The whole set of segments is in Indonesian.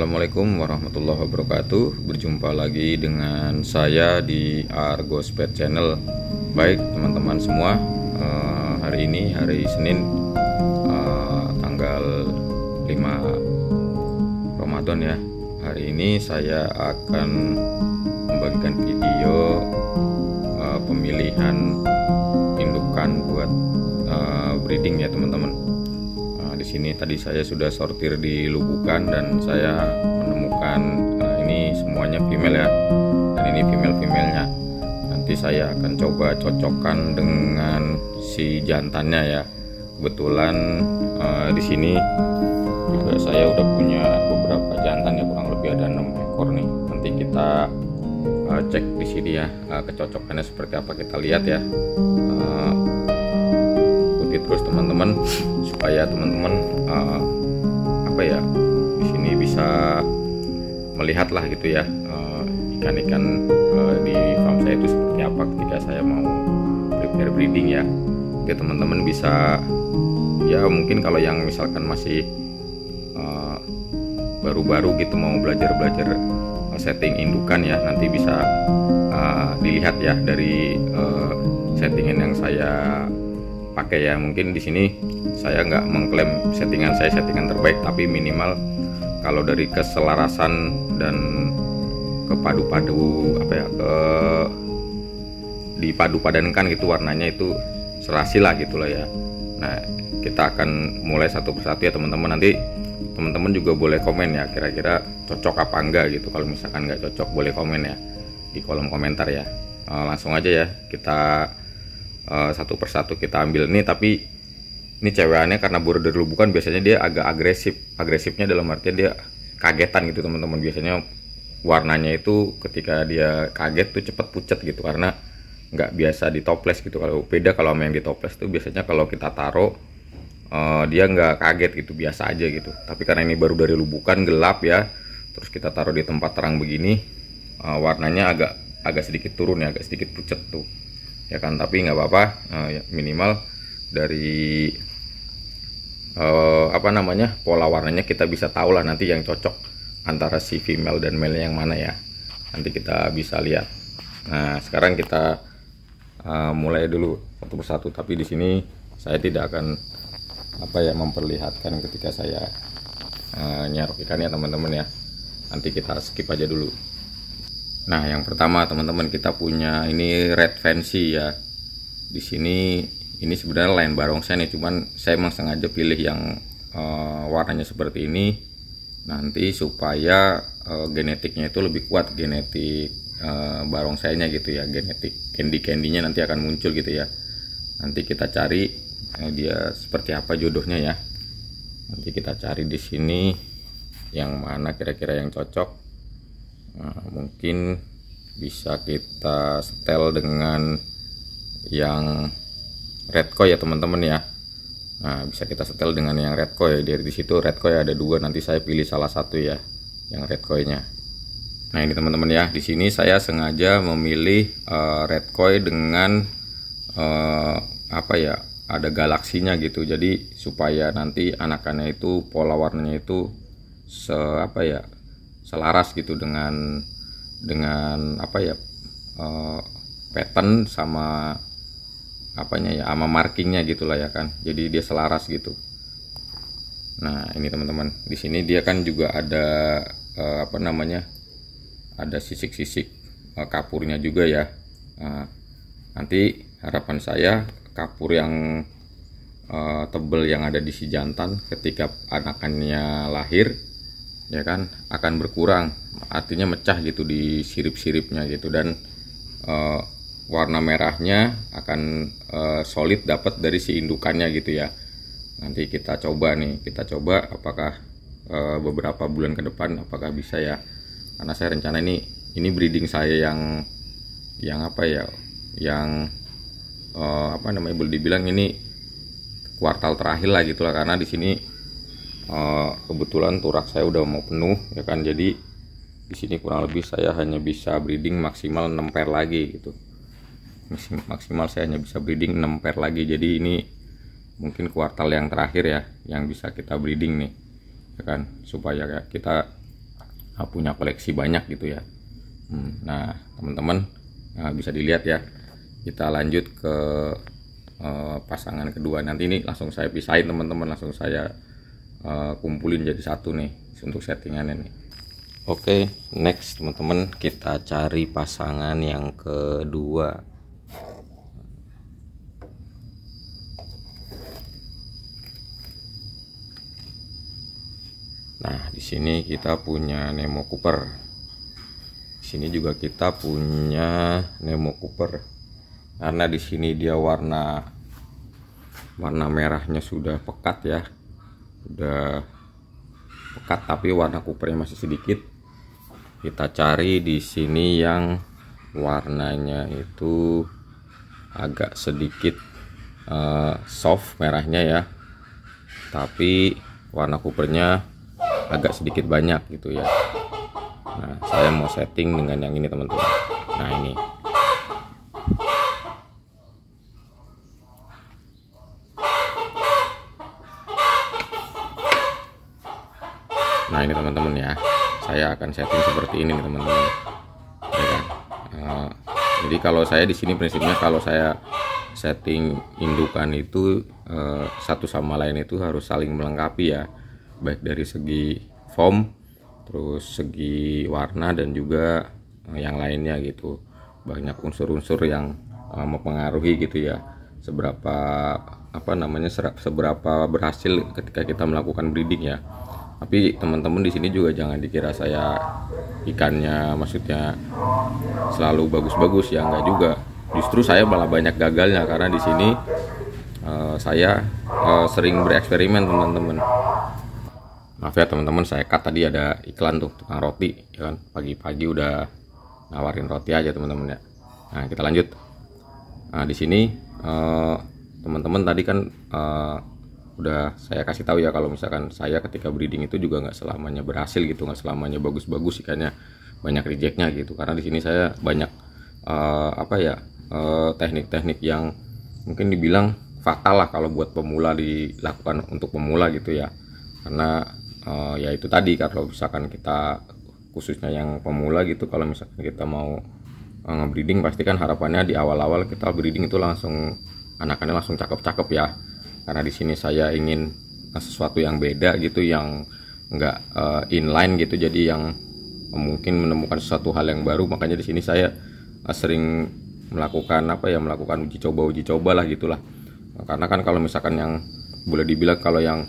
Assalamualaikum warahmatullahi wabarakatuh. Berjumpa lagi dengan saya di Argos Pet Channel. Baik teman-teman semua, hari ini hari Senin, tanggal 5 Ramadan ya. Hari ini saya akan membagikan video pemilihan indukan buat breeding ya teman-teman. Di sini tadi saya sudah sortir di lubukan dan saya menemukan ini semuanya female ya, dan ini female-femalenya. Nanti saya akan coba cocokkan dengan si jantannya ya. Kebetulan di sini juga saya udah punya beberapa jantan ya, kurang lebih ada 6 ekor nih. Nanti kita cek di sini ya, kecocokannya seperti apa, kita lihat ya. Terus teman-teman, supaya teman-teman di sini bisa melihat lah gitu ya, ikan-ikan di farm saya itu seperti apa ketika saya mau prepare breeding ya. Oke teman-teman, bisa ya, mungkin kalau yang misalkan masih baru-baru gitu mau belajar setting indukan ya, nanti bisa dilihat ya dari settingan yang saya pakai ya. Mungkin di sini saya nggak mengklaim settingan saya settingan terbaik, tapi minimal kalau dari keselarasan dan kepadu-padu dipadu-padankan gitu warnanya itu serasi lah gitulah ya. Nah, kita akan mulai satu persatu ya teman-teman. Nanti teman-teman juga boleh komen ya, kira-kira cocok apa enggak gitu. Kalau misalkan nggak cocok boleh komen ya di kolom komentar ya. Langsung aja ya, kita satu persatu kita ambil nih. Tapi ini cewekannya karena baru dari lubukan, biasanya dia agak agresifnya dalam artian dia kagetan gitu teman-teman. Biasanya warnanya itu ketika dia kaget tuh cepet pucat gitu, karena nggak biasa di toples gitu. Kalau beda kalau sama yang di toples tuh biasanya kalau kita taruh dia nggak kaget gitu, biasa aja gitu. Tapi karena ini baru dari lubukan, gelap ya, terus kita taruh di tempat terang begini, warnanya agak sedikit turun ya, agak sedikit pucat tuh ya kan. Tapi nggak apa-apa, minimal dari pola warnanya kita bisa tahu lah nanti yang cocok antara si female dan male yang mana ya, nanti kita bisa lihat. Nah sekarang kita mulai dulu satu persatu, tapi di sini saya tidak akan memperlihatkan ketika saya nyarok ikan ya teman-teman ya, nanti kita skip aja dulu. Nah, yang pertama teman-teman, kita punya ini red fancy ya. Di sini ini sebenarnya lain barongsai nih, cuman saya emang sengaja pilih yang warnanya seperti ini nanti supaya genetiknya itu lebih kuat, genetik barongsainya gitu ya, genetik candy-candynya nanti akan muncul gitu ya. Nanti kita cari dia seperti apa jodohnya ya. Nanti kita cari di sini yang mana kira-kira yang cocok. Nah, mungkin bisa kita setel dengan yang red koi ya teman-teman ya. Nah, bisa kita setel dengan yang red koi. Dari di situ red koi ada 2, nanti saya pilih salah satu ya, yang red koi-nya. Nah, ini teman-teman ya, di sini saya sengaja memilih red koi dengan ada galaksinya gitu. Jadi supaya nanti anakannya itu pola warnanya itu selaras gitu dengan pattern sama sama markingnya gitulah ya kan. Jadi dia selaras gitu. Nah ini teman-teman, di sini dia kan juga ada ada sisik-sisik kapurnya juga ya. Nanti harapan saya kapur yang tebel yang ada di si jantan ketika anakannya lahir ya kan akan berkurang, artinya mecah gitu di sirip-siripnya gitu, dan warna merahnya akan solid dapat dari si indukannya gitu ya. Nanti kita coba apakah beberapa bulan ke depan apakah bisa ya, karena saya rencana ini breeding saya boleh dibilang ini kuartal terakhir lah gitulah, karena di sini kebetulan turak saya udah mau penuh ya kan. Jadi di sini kurang lebih saya hanya bisa breeding maksimal 6 pair lagi gitu. Maksimal saya hanya bisa breeding 6 pair lagi. Jadi ini mungkin kuartal yang terakhir ya yang bisa kita breeding nih ya kan, supaya kita punya koleksi banyak gitu ya. Nah teman-teman bisa dilihat ya, kita lanjut ke pasangan kedua. Nanti ini langsung saya pisahin teman-teman, langsung saya kumpulin jadi satu nih untuk settingannya nih. Oke, next teman-teman, kita cari pasangan yang kedua. Nah, di sini kita punya Nemo Cooper. Di sini juga kita punya Nemo Cooper. Karena di sini dia warna merahnya sudah pekat ya. Udah pekat tapi warna Coopernya masih sedikit. Kita cari di sini yang warnanya itu agak sedikit soft merahnya ya. Tapi warna Coopernya agak sedikit banyak gitu ya. Nah, saya mau setting dengan yang ini teman-teman. Nah, ini. Nah, ini teman-teman ya. Saya akan setting seperti ini nih teman-teman. Ya kan? Jadi kalau saya di sini prinsipnya kalau saya setting indukan itu satu sama lain itu harus saling melengkapi ya. Baik dari segi form, terus segi warna dan juga yang lainnya gitu. Banyak unsur-unsur yang mempengaruhi gitu ya. Seberapa berhasil ketika kita melakukan breeding ya. Tapi teman-teman di sini juga jangan dikira saya ikannya maksudnya selalu bagus-bagus ya, enggak juga. Justru saya malah banyak gagalnya karena di sini saya sering bereksperimen teman-teman. Maaf ya teman-teman, saya cut tadi ada iklan tuh tukang roti ya kan, pagi-pagi udah nawarin roti aja teman-teman ya. Nah kita lanjut. Nah di sini teman-teman tadi kan udah saya kasih tahu ya kalau misalkan saya ketika breeding itu juga nggak selamanya berhasil gitu, nggak selamanya bagus-bagus ikannya, banyak rejectnya gitu. Karena di sini saya banyak teknik-teknik yang mungkin dibilang fatal lah kalau buat pemula, dilakukan untuk pemula gitu ya. Karena ya itu tadi, kalau misalkan kita khususnya yang pemula gitu, kalau misalkan kita mau nge-breeding pasti kan harapannya di awal-awal kita breeding itu langsung anakannya langsung cakep-cakep ya. Karena di sini saya ingin sesuatu yang beda gitu, yang enggak inline gitu, jadi yang mungkin menemukan sesuatu hal yang baru. Makanya di sini saya sering melakukan melakukan uji coba lah gitulah. Karena kan kalau misalkan yang boleh dibilang kalau yang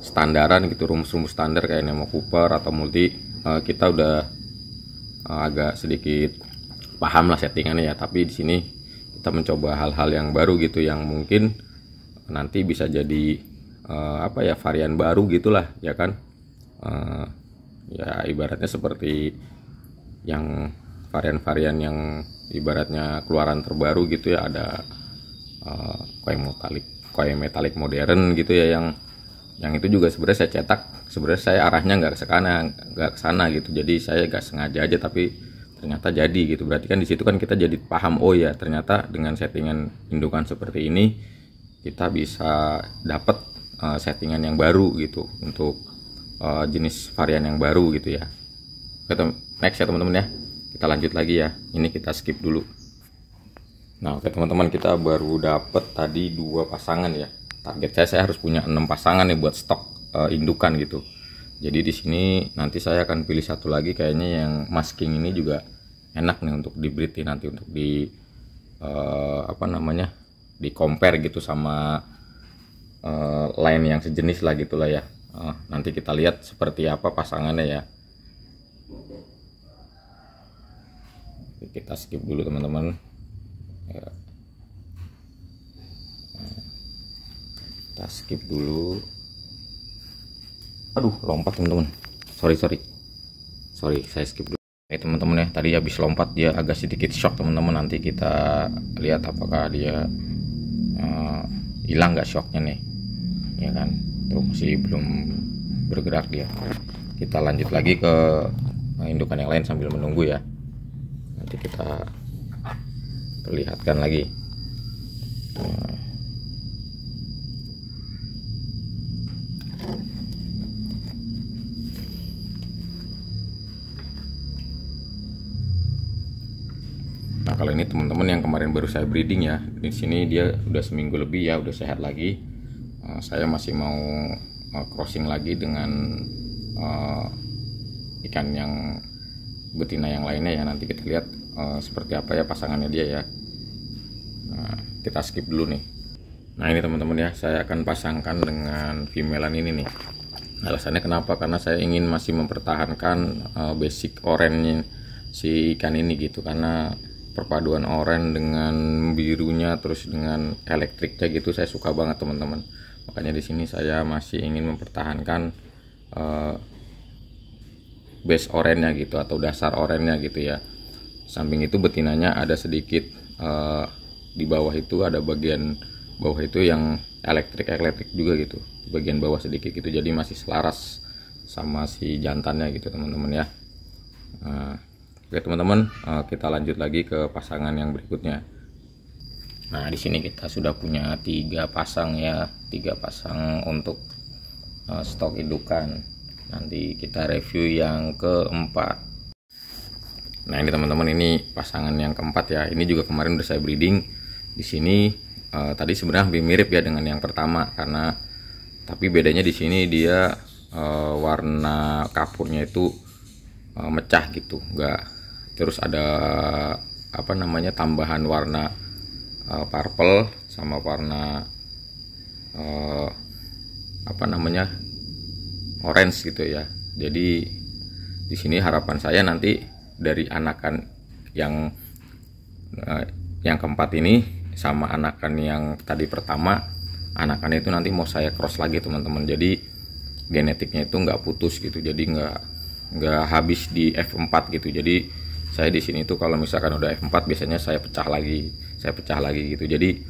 standaran gitu, rumus-rumus standar kayak Nemo Cooper atau multi, kita udah agak sedikit paham lah settingannya ya. Tapi di sini kita mencoba hal-hal yang baru gitu, yang mungkin nanti bisa jadi varian baru gitulah ya kan. Ya ibaratnya seperti yang varian-varian yang ibaratnya keluaran terbaru gitu ya, ada koi metalik modern gitu ya, yang itu juga sebenarnya saya cetak, sebenarnya saya arahnya nggak ke sana gitu, jadi saya nggak sengaja aja tapi ternyata jadi gitu. Berarti kan di situ kan kita jadi paham, oh ya ternyata dengan settingan indukan seperti ini kita bisa dapat settingan yang baru gitu untuk jenis varian yang baru gitu ya. Oke, next ya teman-teman ya, kita lanjut lagi ya. Ini kita skip dulu. Nah oke teman-teman, kita baru dapat tadi 2 pasangan ya. Target saya harus punya 6 pasangan nih buat stok indukan gitu. Jadi di sini nanti saya akan pilih satu lagi, kayaknya yang masking ini juga enak nih untuk di breed nanti, untuk di di compare gitu sama lain yang sejenis lah gitulah ya. Nanti kita lihat seperti apa pasangannya ya. Kita skip dulu teman-teman ya. Kita skip dulu. Aduh lompat teman-teman, sorry saya skip dulu. Oke teman-teman ya, tadi habis lompat dia agak sedikit shock teman-teman. Nanti kita lihat apakah dia hilang nggak shocknya nih ya kan. Tuh masih belum bergerak dia. Kita lanjut lagi ke indukan yang lain sambil menunggu ya. Nanti kita perlihatkan lagi. ini teman-teman yang kemarin baru saya breeding ya. Di sini dia udah seminggu lebih ya, udah sehat lagi. Saya masih mau crossing lagi dengan ikan yang betina yang lainnya ya. Nanti kita lihat seperti apa ya pasangannya dia ya. Nah, kita skip dulu nih. Nah ini teman-teman ya, saya akan pasangkan dengan femalean ini nih. Alasannya kenapa? Karena saya ingin masih mempertahankan basic orange si ikan ini gitu. Karena perpaduan oranye dengan birunya terus dengan elektriknya gitu saya suka banget teman-teman. Makanya di sini saya masih ingin mempertahankan base orange-nya gitu atau dasar orange-nya gitu ya. Samping itu betinanya ada sedikit di bawah itu, ada bagian bawah itu yang elektrik juga gitu, bagian bawah sedikit gitu, jadi masih selaras sama si jantannya gitu teman-teman ya. Oke teman-teman, kita lanjut lagi ke pasangan yang berikutnya. Nah di sini kita sudah punya 3 pasang ya, 3 pasang untuk stok indukan. Nanti kita review yang keempat. Nah ini teman-teman, ini pasangan yang keempat ya. Ini juga kemarin udah saya breeding. Di sini tadi sebenarnya hampir mirip ya dengan yang pertama, karena tapi bedanya di sini dia warna kapurnya itu mecah gitu, enggak terus ada apa namanya tambahan warna purple sama warna apa namanya orange gitu ya. Jadi di sini harapan saya nanti dari anakan yang keempat ini sama anakan yang tadi pertama, anakan itu nanti mau saya cross lagi teman-teman. Jadi genetiknya itu nggak putus gitu, jadi nggak habis di F4 gitu. Jadi saya di sini tuh kalau misalkan udah F4 biasanya saya pecah lagi gitu. Jadi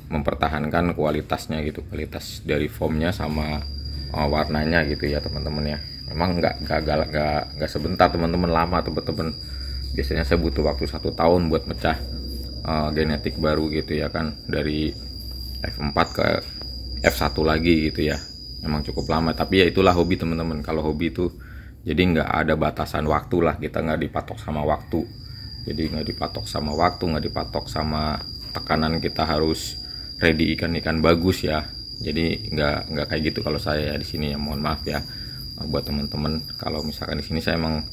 mempertahankan kualitasnya gitu, kualitas dari formnya sama warnanya gitu ya teman-teman ya. Memang nggak sebentar teman-teman, lama teman-teman. Biasanya saya butuh waktu 1 tahun buat pecah genetik baru gitu ya kan, dari F4 ke F1 lagi gitu ya. Memang cukup lama, tapi ya itulah hobi teman-teman. Kalau hobi itu jadi nggak ada batasan waktu lah, kita nggak dipatok sama waktu. Jadi nggak dipatok sama waktu, nggak dipatok sama tekanan kita harus ready ikan-ikan bagus ya. Jadi nggak kayak gitu kalau saya ya di sini ya. Mohon maaf ya buat teman-teman, kalau misalkan di sini saya emang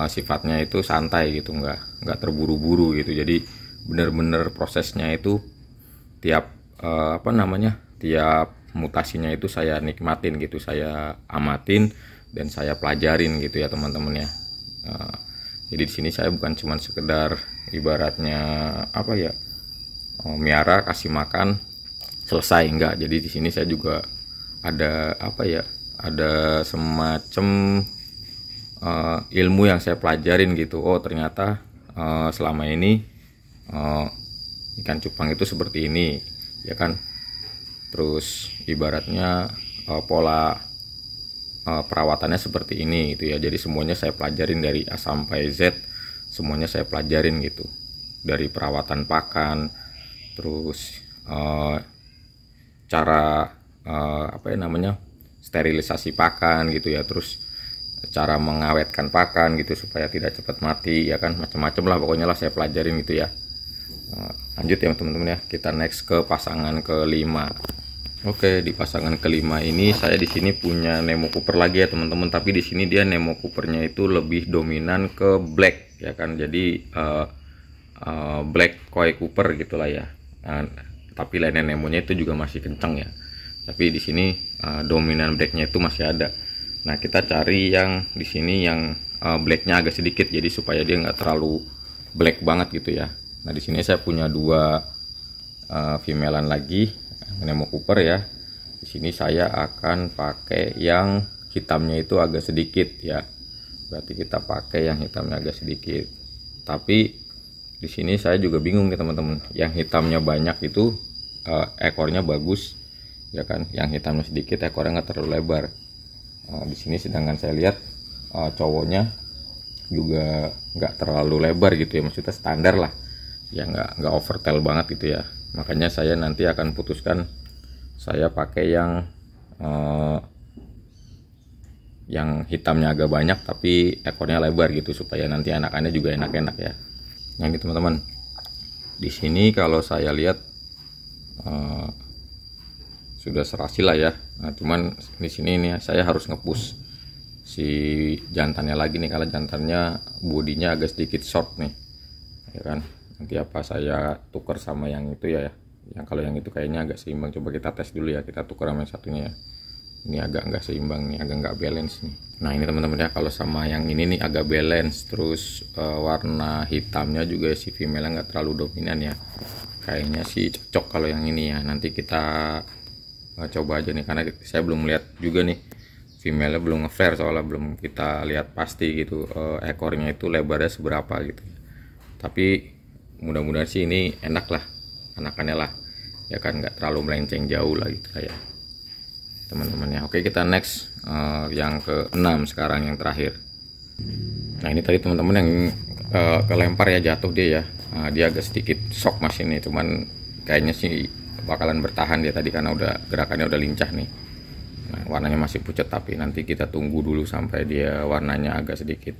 sifatnya itu santai gitu, nggak terburu-buru gitu. Jadi bener-bener prosesnya itu tiap tiap mutasinya itu saya nikmatin gitu, saya amatin dan saya pelajarin gitu ya teman-teman ya. Jadi di sini saya bukan cuma sekedar ibaratnya apa ya, miara kasih makan selesai, enggak. Jadi di sini saya juga ada apa ya, ada semacam ilmu yang saya pelajarin gitu. Oh ternyata selama ini ikan cupang itu seperti ini ya kan. Terus ibaratnya pola perawatannya seperti ini gitu ya. Jadi semuanya saya pelajarin dari A sampai Z, semuanya saya pelajarin gitu, dari perawatan pakan, terus cara apa ya namanya, sterilisasi pakan gitu ya, terus cara mengawetkan pakan gitu supaya tidak cepat mati ya kan, macam-macam lah pokoknya lah saya pelajarin gitu ya. Lanjut ya teman-teman ya, kita next ke pasangan kelima. Oke, di pasangan kelima ini saya di sini punya Nemo Cooper lagi ya teman-teman, tapi di sini dia Nemo Coopernya itu lebih dominan ke black ya kan. Jadi black koi Cooper gitulah ya. Nah, tapi lainnya Nemonya itu juga masih kencang ya. Tapi di sini dominan blacknya itu masih ada. Nah, kita cari yang di sini yang blacknya agak sedikit, jadi supaya dia nggak terlalu black banget gitu ya. Nah, di sini saya punya 2 femalean lagi Nemo Cooper ya. Di sini saya akan pakai yang hitamnya itu agak sedikit ya. Berarti kita pakai yang hitamnya agak sedikit. Tapi di sini saya juga bingung nih teman-teman. Yang hitamnya banyak itu ekornya bagus ya kan. Yang hitamnya sedikit ekornya nggak terlalu lebar. Di sini sedangkan saya lihat cowoknya juga nggak terlalu lebar gitu ya. Maksudnya standar lah. Ya nggak overtail banget gitu ya. Makanya saya nanti akan putuskan saya pakai yang hitamnya agak banyak tapi ekornya lebar gitu, supaya nanti anakannya juga enak-enak ya. Nah ini teman-teman, di sini kalau saya lihat sudah serasi lah ya. Nah, cuman di sini nih saya harus ngepush si jantannya lagi nih, karena jantannya bodinya agak sedikit short nih, ya kan. Nanti apa saya tukar sama yang itu ya. Yang kalau yang itu kayaknya agak seimbang, coba kita tes dulu ya, kita tukar sama yang satunya ya. Ini agak nggak seimbang nih, agak nggak balance nih. Nah ini teman-teman ya, kalau sama yang ini nih agak balance, terus warna hitamnya juga si female nggak terlalu dominan ya. Kayaknya sih cocok kalau yang ini ya. Nanti kita coba aja nih, karena saya belum lihat juga nih, female belum nge-flare, soalnya belum kita lihat pasti gitu ekornya itu lebarnya seberapa gitu. Tapi mudah-mudahan sih ini enak lah, anakannya lah, ya kan, nggak terlalu melenceng jauh lah gitu kayak teman-teman ya. Oke, kita next yang ke-6 sekarang, yang terakhir. Nah ini tadi teman-teman yang kelempar ya, jatuh dia ya. Dia agak sedikit shock mesin nih, cuman kayaknya sih bakalan bertahan dia tadi karena udah gerakannya udah lincah nih. Nah, warnanya masih pucat, tapi nanti kita tunggu dulu sampai dia warnanya agak sedikit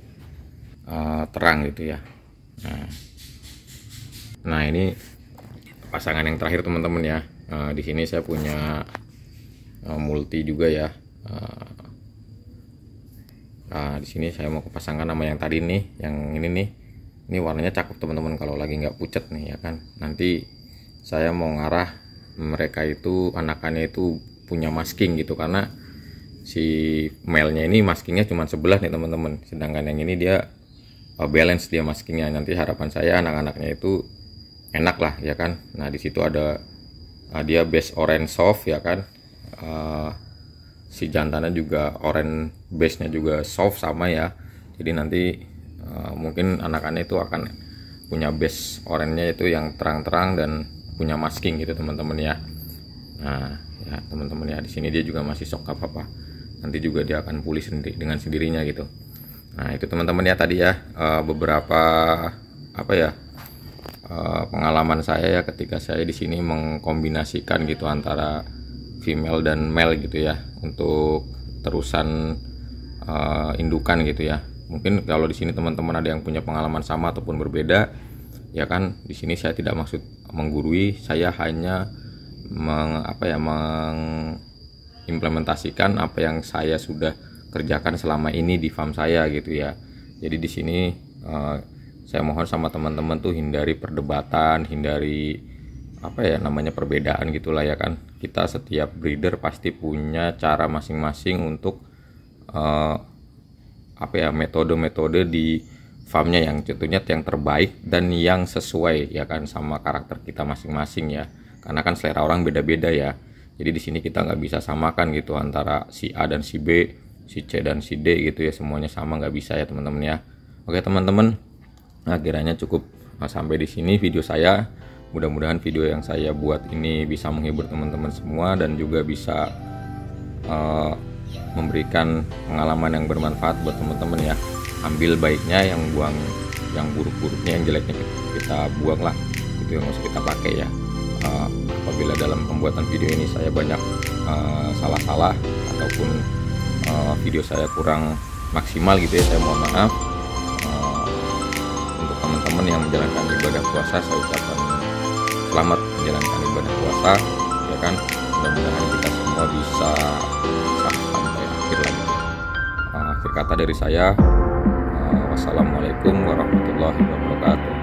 terang gitu ya. Nah ini pasangan yang terakhir teman-teman ya. Di sini saya punya multi juga ya. Nah di sini saya mau kepasangkan nama yang tadi nih, yang ini nih. Ini warnanya cakep teman-teman kalau lagi nggak pucat nih ya kan. Nanti saya mau ngarah mereka itu, anakannya itu punya masking gitu, karena si male-nya ini maskingnya cuma sebelah nih teman-teman, sedangkan yang ini dia balance dia maskingnya. Nanti harapan saya anak-anaknya itu enak lah ya kan. Nah di situ ada dia base orange soft ya kan. Si jantannya juga orange base nya juga soft sama ya. Jadi nanti mungkin anakannya itu akan punya base orange-nya itu yang terang-terang dan punya masking gitu teman-teman ya. Nah ya teman-teman ya, di sini dia juga masih shock apa-apa. Nanti juga dia akan pulih sendiri dengan sendirinya gitu. Nah itu teman-teman ya tadi ya beberapa apa ya pengalaman saya ya ketika saya di sini mengkombinasikan gitu antara female dan male gitu ya, untuk terusan indukan gitu ya. Mungkin kalau di sini teman-teman ada yang punya pengalaman sama ataupun berbeda ya kan. Di sini saya tidak maksud menggurui, saya hanya mengimplementasikan apa yang saya sudah kerjakan selama ini di farm saya gitu ya. Jadi di sini saya mohon sama teman-teman tuh hindari perdebatan, hindari apa ya namanya perbedaan gitulah ya kan. Kita setiap breeder pasti punya cara masing-masing untuk apa ya metode-metode di farmnya yang tentunya yang terbaik dan yang sesuai ya kan sama karakter kita masing-masing ya. Karena kan selera orang beda-beda ya. Jadi di sini kita nggak bisa samakan gitu antara si A dan si B, si C dan si D gitu ya, semuanya sama nggak bisa ya teman-teman ya. Oke teman-teman, nah kiranya cukup sampai di sini video saya. Mudah-mudahan video yang saya buat ini bisa menghibur teman-teman semua dan juga bisa memberikan pengalaman yang bermanfaat buat teman-teman ya. Ambil baiknya, yang buang yang buruk-buruknya, yang jeleknya kita buang lah, itu yang harus kita pakai ya. Apabila dalam pembuatan video ini saya banyak salah-salah ataupun video saya kurang maksimal gitu ya, saya mohon maaf. Untuk teman-teman yang menjalankan ibadah puasa, saya ucapkan selamat menjalankan ibadah puasa ya kan. Mudah-mudahan kita semua bisa sah sampai akhir lagi. Akhir kata dari saya, wassalamualaikum warahmatullahi wabarakatuh.